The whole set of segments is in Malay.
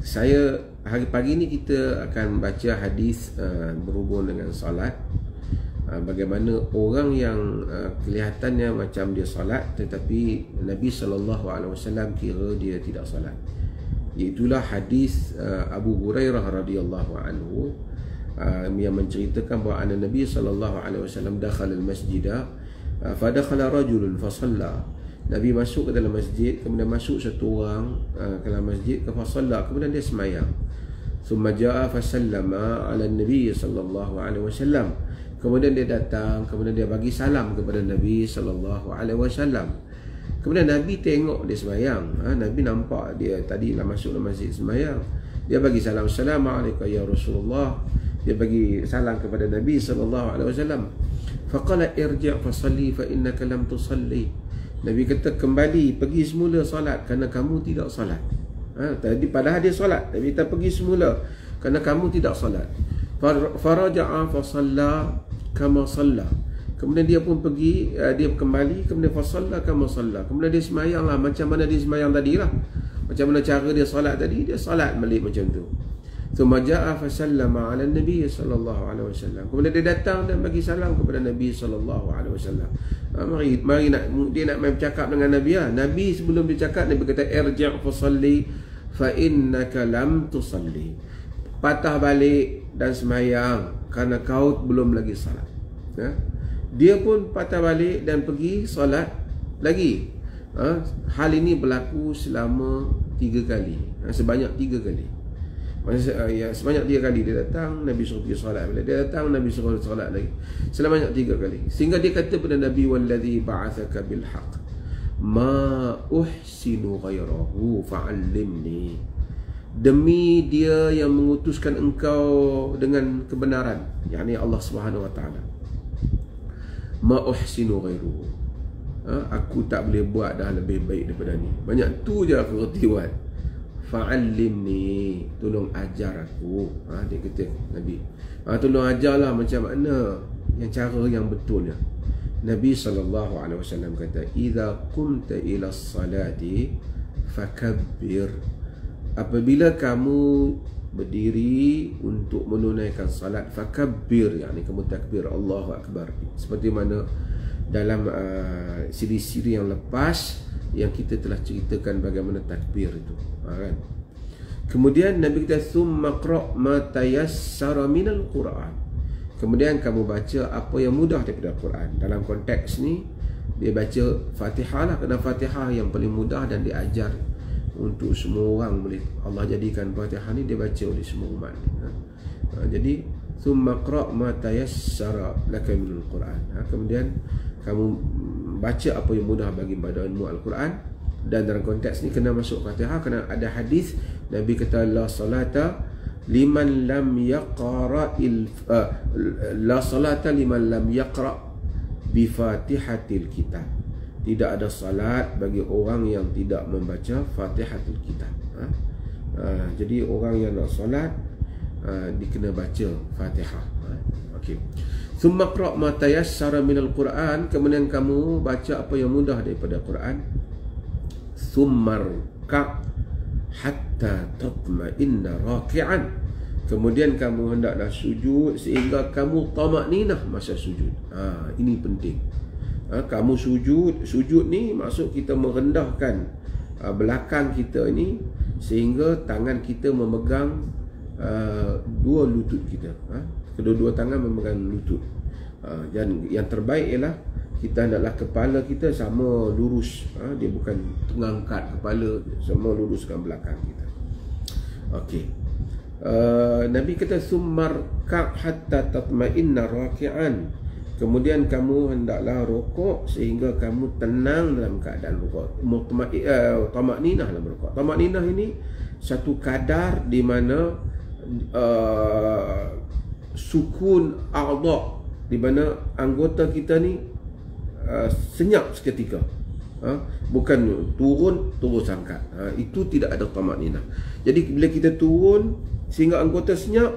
Hari pagi ni kita akan baca hadis berhubung dengan solat. Bagaimana orang yang kelihatannya macam dia solat, tetapi Nabi SAW kira dia tidak solat. Itulah hadis Abu Hurairah radhiyallahu anhu yang menceritakan bahawa Nabi SAW dakhala al-masjid fa dakhala rajulun fa shalla. Nabi masuk ke dalam masjid, kemudian masuk satu orang ke dalam masjid, fa shalla, kemudian dia sembahyang. Thumma jaa fa sallama ala Nabi sallallahu alaihi wasallam. Kemudian dia datang, kemudian dia bagi salam kepada Nabi sallallahu alaihi wasallam. Kemudian Nabi tengok dia sembahyang. Nabi nampak dia tadi lah masuk dalam masjid sembahyang. Dia bagi salam, "Assalamualaikum ya Rasulullah." Dia bagi salam kepada Nabi sallallahu alaihi wasallam. Faqala irji' fa salli fa innaka lam tusalli. Nabi kata, kembali, pergi semula solat kerana kamu tidak solat. Tadi padahal dia solat, Nabi kata pergi semula kerana kamu tidak solat. Faraja'a fa shalla kama shalla. Kemudian dia pun pergi, dia kembali, kemudian fa shalla kama shalla. Kemudian dia sembahyanglah macam mana dia sembahyang tadilah. Macam mana cara dia solat tadi, dia solat balik macam tu. Thumma ja'a fa sallama 'ala Nabi sallallahu alaihi wasallam. Kemudian dia datang dan bagi salam kepada Nabi sallallahu alaihi wasallam. Mari dia nak main bercakap dengan Nabi. Nabi sebelum dia cakap, Nabi kata irji' fa salli fa innaka lam tusalli. Patah balik dan sembahyang kerana kau belum lagi salat. Dia pun patah balik dan pergi solat lagi. Hal ini berlaku selama 3 kali. Sebanyak 3 kali. Sebanyak 3 kali dia datang, Nabi suruh pergi solat. Bila dia datang, Nabi suruh solat lagi. Sebanyak 3 kali. Sehingga dia kata pada Nabi, "Wallazi ba'athaka bil haqq ma uhsinu ghairahu fa'allimni." Demi dia yang mengutuskan engkau dengan kebenaran, yakni Allah Subhanahu wa taala. Ma uhsinu ghairuhu. Aku tak boleh buat dah lebih baik daripada ni. Banyak tu je aku reti buat. Fa'allimni, tolong ajar aku. Dia kata Nabi, tolong ajarlah macam mana yang cara yang betulnya. Nabi SAW kata, "Idza qumta ila salati fakabbir." Apabila kamu berdiri untuk menunaikan salat, fakabbir, yakni kamu takbir, Allahu Akbar. Seperti mana dalam siri-siri yang lepas yang kita telah ceritakan bagaimana takbir itu, kan? Kemudian Nabi kata, "Tsumma qra' ma tayassara minal Qur'an." Kemudian kamu baca apa yang mudah daripada Quran. Dalam konteks ni dia baca Fatihah lah, kerana Fatihah yang paling mudah dan diajar untuk semua orang. Boleh Allah jadikan Fatihah ni dia baca oleh semua umat. Jadi "Tsumma qra' ma tayassara laka minal Qur'an." Kemudian kamu baca apa yang mudah bagi badanmu Al-Quran. Dan dalam konteks ni kena masuk Fatihah, kerana ada hadis Nabi kata, "La salata liman lam yaqra' la salata liman lam yaqra' bi Fatihatil Kitab." Tidak ada salat bagi orang yang tidak membaca Fatihatul Kitab. Jadi orang yang nak salat dia kena baca Fatihah. Okey. "Tsumma qra' ma tayassara minal Qur'an." Kemudian kamu baca apa yang mudah daripada Quran. "Tsumma rka' hatta tatma'inna raki'an." Kemudian kamu hendaklah sujud sehingga kamu tamakninah masa sujud. Ini penting. Kamu sujud ni maksud kita merendahkan belakang kita ni sehingga tangan kita memegang dua lutut kita. Kedua-dua tangan memegang lutut. Dan yang terbaik ialah kita hendaklah kepala kita sama lurus. Dia bukan terangkat kepala, sama luruskan belakang kita. Okey. Nabi kata, "Tsumma rka' hatta tatma'inna raki'an." Kemudian kamu hendaklah rukuk sehingga kamu tenang dalam keadaan rukuk. Tamakninah dalam rukuk. Tamakninah ini satu kadar di mana sukun a'dha, di mana anggota kita ni senyap seketika. Bukan turun angkat. Itu tidak ada tamakninah. Jadi bila kita turun sehingga anggota senyap,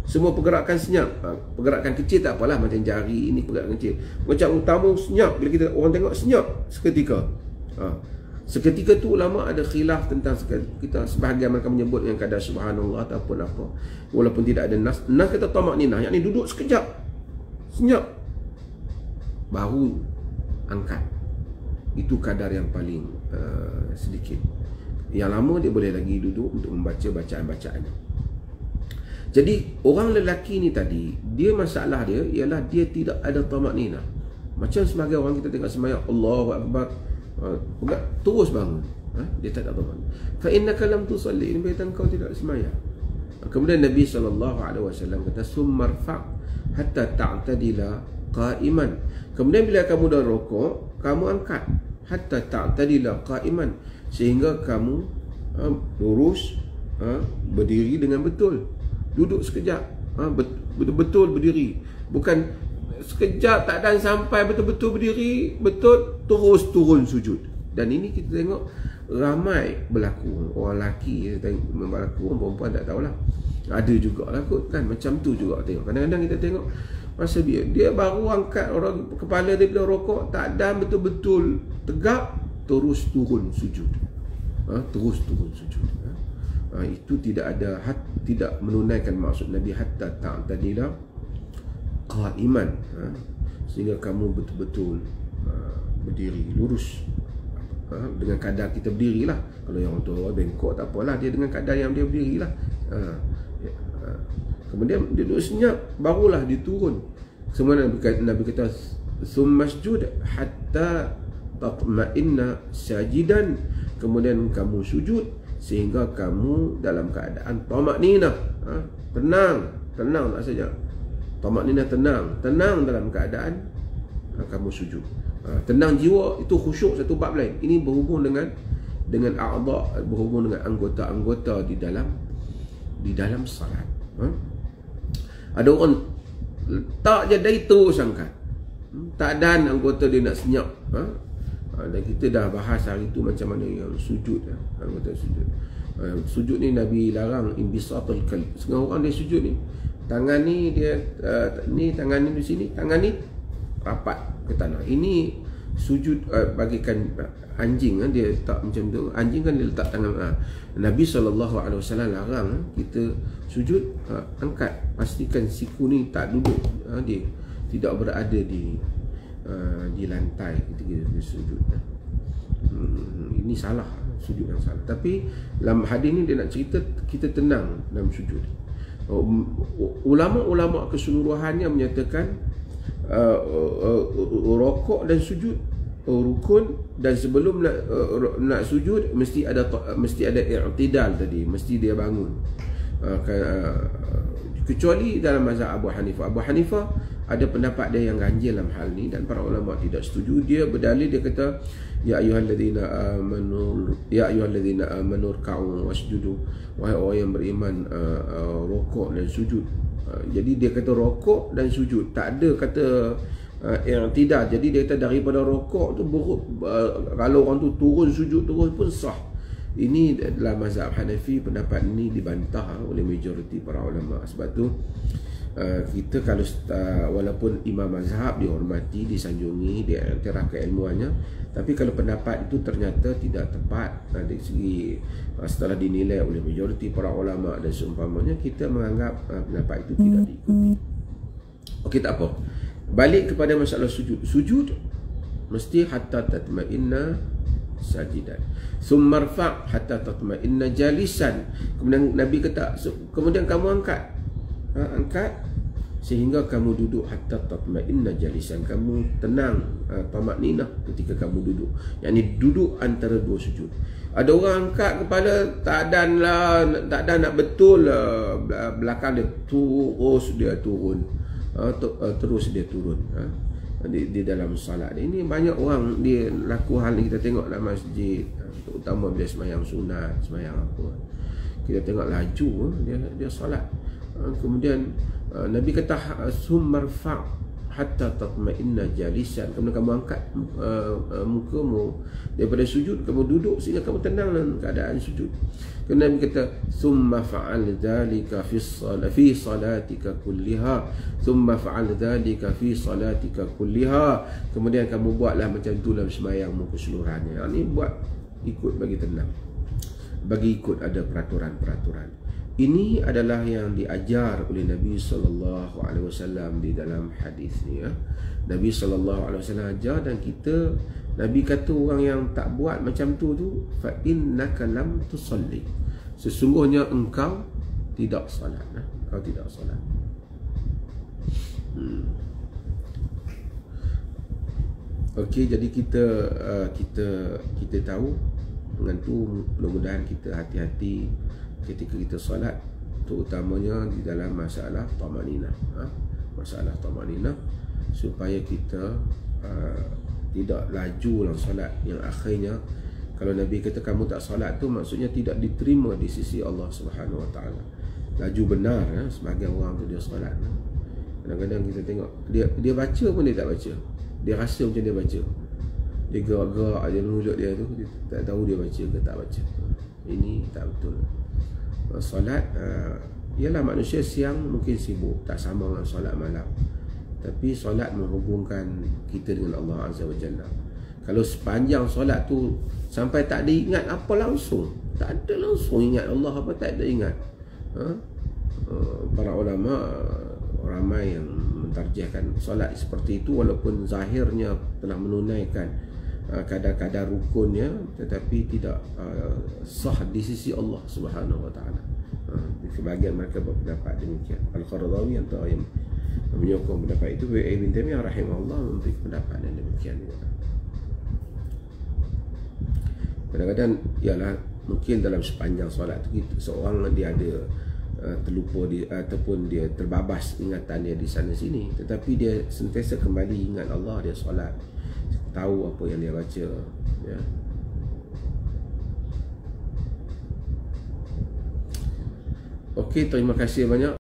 semua pergerakan senyap. Pergerakan kecil tak apalah, macam jari ini pergerakan kecil. Macam utama senyap, bila kita orang tengok senyap seketika. Seketika tu ulama ada khilaf tentang kita, sebahagian mereka menyebut yang kadar subhanallah ataupun apa, walaupun tidak ada nas. Nas kata tamakninah, yakni duduk sekejap, senyap, baru angkat. Itu kadar yang paling sedikit. Yang lama dia boleh lagi duduk untuk membaca bacaan-bacaan. Jadi orang lelaki ni tadi, dia masalah dia ialah dia tidak ada tamakninah. Macam sebagai orang kita tengok sembahyang Allahu Akbar, terus bangun, dia tak ada tamakninah. Fa innaka lam tusalli, ini berarti engkau tidak sembahyang. Kemudian Nabi SAW kata summarfa' hatta ta'tadila qa'iman. Kemudian bila kamu dah rokok, kamu angkat hatta ta'tadila qa'iman, sehingga kamu lurus, berdiri dengan betul. Duduk sekejap, betul-betul berdiri. Bukan sekejap tak dan sampai betul-betul berdiri, betul terus turun sujud. Dan ini kita tengok ramai berlaku. Orang lelaki berlaku, orang perempuan tak tahulah. Ada juga lah kot kan, macam tu juga tengok. Kadang-kadang kita tengok masa dia baru angkat orang kepala dia bila rokok, tak dan betul-betul tegak, terus turun sujud. Terus turun sujud. Itu tidak ada tidak menunaikan maksud Nabi hatta ta'tadila qa'iman, sehingga kamu betul-betul berdiri lurus, dengan kadar kita berdiri lah. Kalau yang orang bengkok tak apalah, dia dengan kadar yang dia berdiri lah. Kemudian dia duduk senyap, barulah dia turun. Semua Nabi kata summasjud hatta tatma'inna sajidan, kemudian kamu sujud sehingga kamu dalam keadaan tamakninah, tenang tak saja tamakninah, tenang dalam keadaan kamu sujud. Tenang jiwa itu khusyuk, satu bab lain. Ini berhubung dengan a'dha, berhubung dengan anggota-anggota di dalam salat. Ada orang tak jadi terus angkat, tak dan anggota dia nak senyap. Dan kita dah bahas hari tu macam mana yang sujud, anggota sujud. Sujud ni Nabi larang imbisatul qalb. Setengah orang dia sujud ni, tangan ni dia ni, tangan ni di sini, tangan ni rapat ke tanah. Ini sujud bagikan anjing, dia tak macam tu. Anjing kan dia letak tangan. Nabi SAW larang kita sujud, angkat, pastikan siku ni tak duduk, dia tidak berada di lantai ketika dia sujud. Ini salah, sujud yang salah. Tapi dalam hadis ni dia nak cerita kita tenang dalam sujud. Ulama-ulama keseluruhannya menyatakan rokok dan sujud rukun, dan sebelum nak sujud mesti ada i'tidal tadi, mesti dia bangun. Kecuali dalam mazhab Abu Hanifah. Abu Hanifah ada pendapat dia yang ganjil dalam hal ni, dan para ulama tidak setuju. Dia berdalil, dia kata ya ayyuhalladzina amanu ruk'u wasjudu, wahai orang yang beriman, rokok dan sujud. Jadi dia kata rokok dan sujud, tak ada kata i'tidal. Jadi dia kata daripada rokok tu kalau orang tu turun sujud terus pun sah. Ini dalam mazhab Hanafi. Pendapat ini dibantah oleh majoriti para ulama. Sebab tu kita kalau walaupun imam mazhab dihormati, disanjungi, diiktiraf keilmuannya, tapi kalau pendapat itu ternyata tidak tepat dari segi setelah dinilai oleh majoriti para ulama dan seumpamanya, kita menganggap pendapat itu tidak diikuti. Okey, tak apa. Balik kepada masalah sujud. Sujud mesti hatta tatma'inna sajidan, summarfa' hatta tatma'inna jalisan. Kemudian Nabi kata, kemudian kamu angkat sehingga kamu duduk hatta tatma'inna jalisan, kamu tenang, tamakninah ketika kamu duduk, yakni duduk antara dua sujud. Ada orang angkat kepala tak dan nak betul belakang dia terus dia turun, di dalam salat. Ini banyak orang dia laku hal ni, kita tengok dalam masjid, terutama bila sembahyang sunat, sembahyang apa, kita tengok laju dia salat. Kemudian Nabi kata summarfa' hatta tatma'inna jalisan, kemudian kamu angkat mukamu daripada sujud, kamu duduk sehingga kamu tenang dalam keadaan sujud. Kemudian Nabi kata summa fa'al dhalika fi salatika kulliha, summa fa'al dhalika fi salatika kulliha, kemudian kamu buatlah macam tu dalam sembahyangmu keseluruhannya. Ini buat ikut bagi tenang, bagi ikut ada peraturan-peraturan. Ini adalah yang diajar oleh Nabi SAW di dalam hadis ni. Nabi SAW ajar, dan kita, Nabi kata orang yang tak buat macam tu fa innaka lam tusalli, sesungguhnya engkau tidak salat. Engkau tidak salat. Okey, jadi kita tahu dengan tu, mudah-mudahan kita hati-hati ketika kita solat, terutamanya di dalam masalah tamaninah, masalah tamaninah, supaya kita tidak laju dalam solat yang akhirnya kalau Nabi kata kamu tak solat tu maksudnya tidak diterima di sisi Allah Subhanahu Wa Taala. Laju benar, sebagian orang tu dia solat, kadang-kadang kita tengok dia baca pun dia tak baca, dia rasa macam dia baca, dia gerak-gerak aja mulut dia tu, dia tak tahu dia baca ke tak baca. Ini tak betul. Solat ialah manusia siang mungkin sibuk, tak sama dengan solat malam, tapi solat menghubungkan kita dengan Allah Azza wa Jalla. Kalau sepanjang solat tu sampai tak ada ingat apa langsung, tak ada langsung ingat Allah apa, tak ada ingat, para ulama ramai yang mentarjihkan solat seperti itu, walaupun zahirnya telah menunaikan kadar-kadar rukunnya, tetapi tidak sah di sisi Allah Subhanahu Wa Taala. Sebahagian mereka berpendapat demikian. Al-Qaradawi antara yang menyokong pendapat itu, Ibn Taimiyah rahimahullah memberi pendapat yang demikian juga. Kadang-kadang ialah mungkin dalam sepanjang solat tu seorang dia ada terlupa ataupun dia terbabas ingatan dia di sana sini, tetapi dia sentiasa kembali ingat Allah, dia solat, tahu apa yang dia baca, ya. Okey, terima kasih banyak.